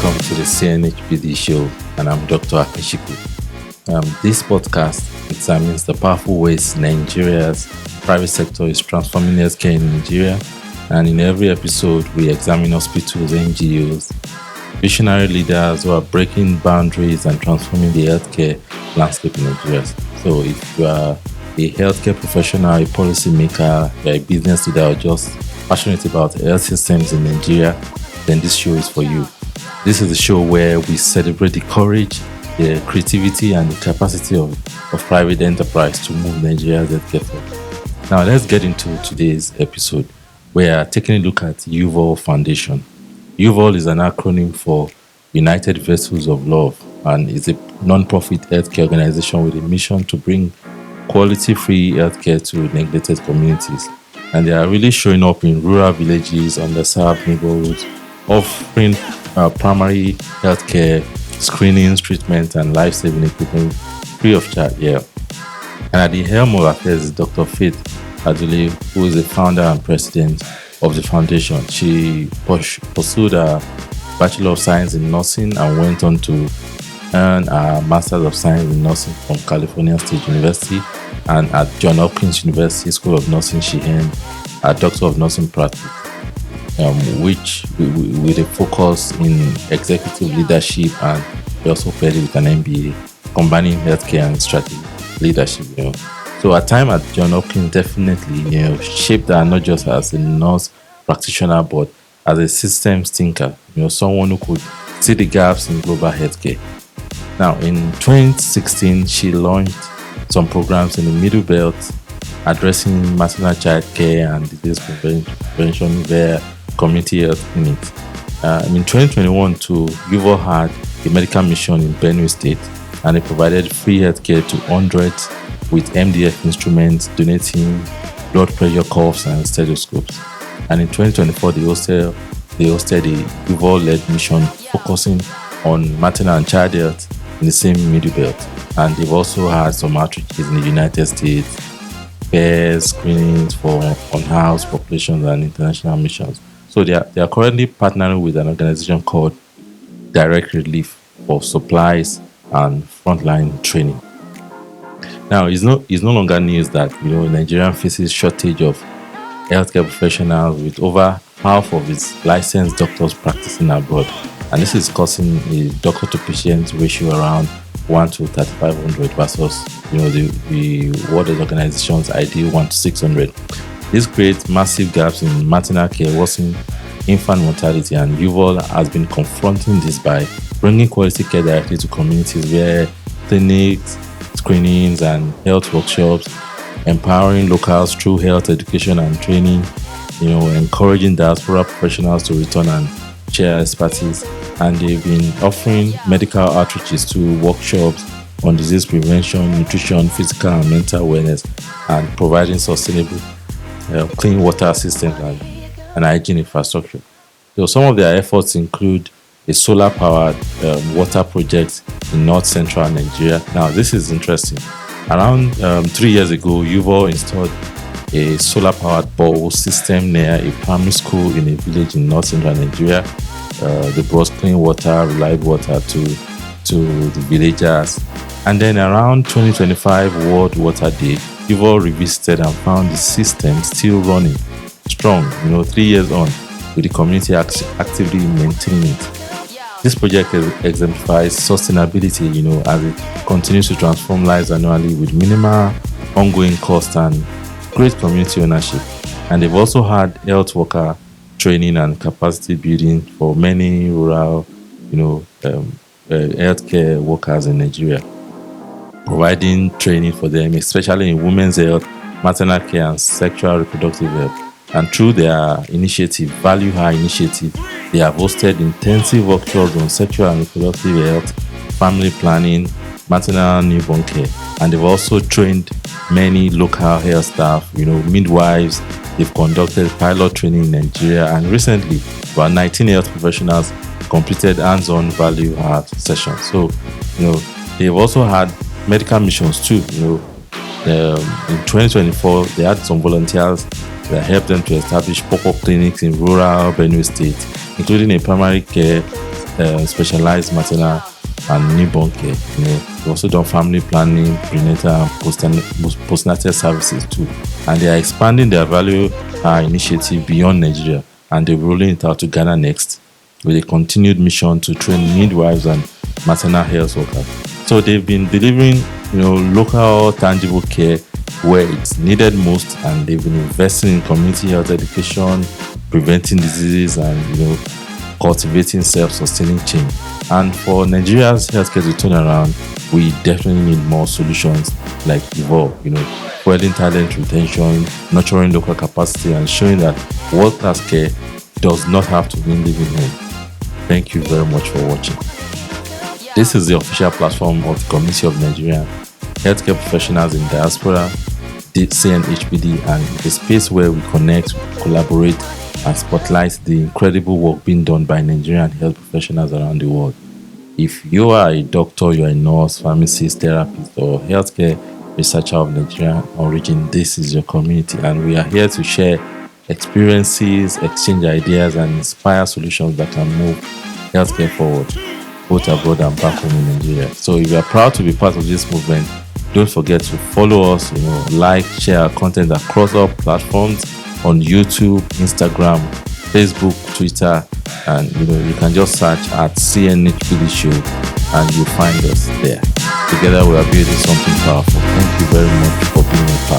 welcome to the CNHPD show, and I'm Dr. Akishiku. This podcast examines the powerful ways Nigeria's private sector is transforming healthcare in Nigeria, and in every episode, we examine hospitals, NGOs, visionary leaders who are breaking boundaries and transforming the healthcare landscape in Nigeria. So, if you are a healthcare professional, a policymaker, you're a business leader, or just passionate about health systems in Nigeria, then this show is for you. This is the show where we celebrate the courage, the creativity, and the capacity of private enterprise to move Nigeria's healthcare forward. Now, let's get into today's episode. We are taking a look at UVOL Foundation. UVOL is an acronym for United Vessels of Love, and is a non-profit healthcare organization with a mission to bring quality-free healthcare to neglected communities. And they are really showing up in rural villages, underserved neighborhoods, offering primary healthcare, screenings, treatment, and life-saving equipment free of charge. And at the helm of affairs is Dr. Faith Adule, who is the founder and president of the foundation. She pursued a Bachelor of Science in Nursing and went on to earn a Master's of Science in Nursing from California State University, and at Johns Hopkins University School of Nursing she earned a Doctor of Nursing Practice, which with a focus in executive leadership, and she also paired it with an MBA combining healthcare and strategy leadership. So her time at Johns Hopkins definitely shaped her not just as a nurse practitioner but as a systems thinker. Someone who could see the gaps in global healthcare. Now, in 2016, she launched some programs in the Middle Belt addressing maternal child care and disease prevention via community health clinics. In 2021, UVOL had a medical mission in Benue State, and it provided free healthcare to hundreds with MDF instruments, donating blood pressure cuffs and stethoscopes. And in 2024, they hosted a UVOL-led mission focusing on maternal and child health in the same Middle Belt. And they've also had some outreaches in the United States, fairs, screenings for unhoused populations, and international missions. So they are currently partnering with an organization called Direct Relief for supplies and frontline training. Now, it's no longer news that Nigeria faces shortage of healthcare professionals, with over half of its licensed doctors practicing abroad, and this is causing a doctor-to-patient ratio around 1 to 3,500 versus the World Health Organization's ideal 1 to 600. This creates massive gaps in maternal care, worsening infant mortality, and UVOL has been confronting this by bringing quality care directly to communities via clinics, screenings, and health workshops, empowering locals through health education and training, encouraging diaspora professionals to return and share expertise. And they've been offering medical outreaches to workshops on disease prevention, nutrition, physical and mental awareness, and providing sustainable clean water systems and hygiene infrastructure. So some of their efforts include a solar-powered water project in north-central Nigeria. Now, this is interesting. Around 3 years ago, UVOL installed a solar-powered borehole system near a primary school in a village in north-central Nigeria. They brought clean water, reliable water to the villagers. And then around 2025 World Water Day, UVOL revisited and found the system still running strong, 3 years on, with the community actively maintaining it. This project exemplifies sustainability, as it continues to transform lives annually with minimal ongoing cost and great community ownership. And they've also had health worker training and capacity building for many rural, healthcare workers in Nigeria, providing training for them, especially in women's health, maternal care, and sexual reproductive health. And through their initiative, Value High Initiative, they have hosted intensive workshops on sexual and reproductive health, family planning, maternal and newborn care. And they've also trained many local health staff, midwives. They've conducted pilot training in Nigeria, and recently, about 19 health professionals completed hands-on value add sessions. So, they've also had medical missions too. In 2024, they had some volunteers that helped them to establish pop-up clinics in rural Benue State, including a primary care specialized maternal and newborn care. We've also done family planning, prenatal and postnatal services too. And they are expanding their value initiative beyond Nigeria, and they're rolling it out to Ghana next with a continued mission to train midwives and maternal health workers. So they've been delivering, local tangible care where it's needed most, and they've been investing in community health education, preventing diseases, and cultivating self-sustaining change. And for Nigeria's healthcare to turn around, we definitely need more solutions like Evolve, fueling talent retention, nurturing local capacity, and showing that world-class care does not have to mean living home. Thank you very much for watching. This is the official platform of the Community of Nigerian Healthcare Professionals in Diaspora, the CNHPD, and the space where we connect, collaborate, and spotlight the incredible work being done by Nigerian health professionals around the world. If you are a doctor, you are a nurse, pharmacist, therapist, or healthcare researcher of Nigerian origin, this is your community, and we are here to share experiences, exchange ideas, and inspire solutions that can move healthcare forward, both abroad and back home in Nigeria. So if you are proud to be part of this movement, don't forget to follow us, like, share our content across all platforms on YouTube, Instagram, Facebook, Twitter, and you can just search at CNHPD Show and you'll find us there. Together we are building something powerful. Thank you very much for being a part.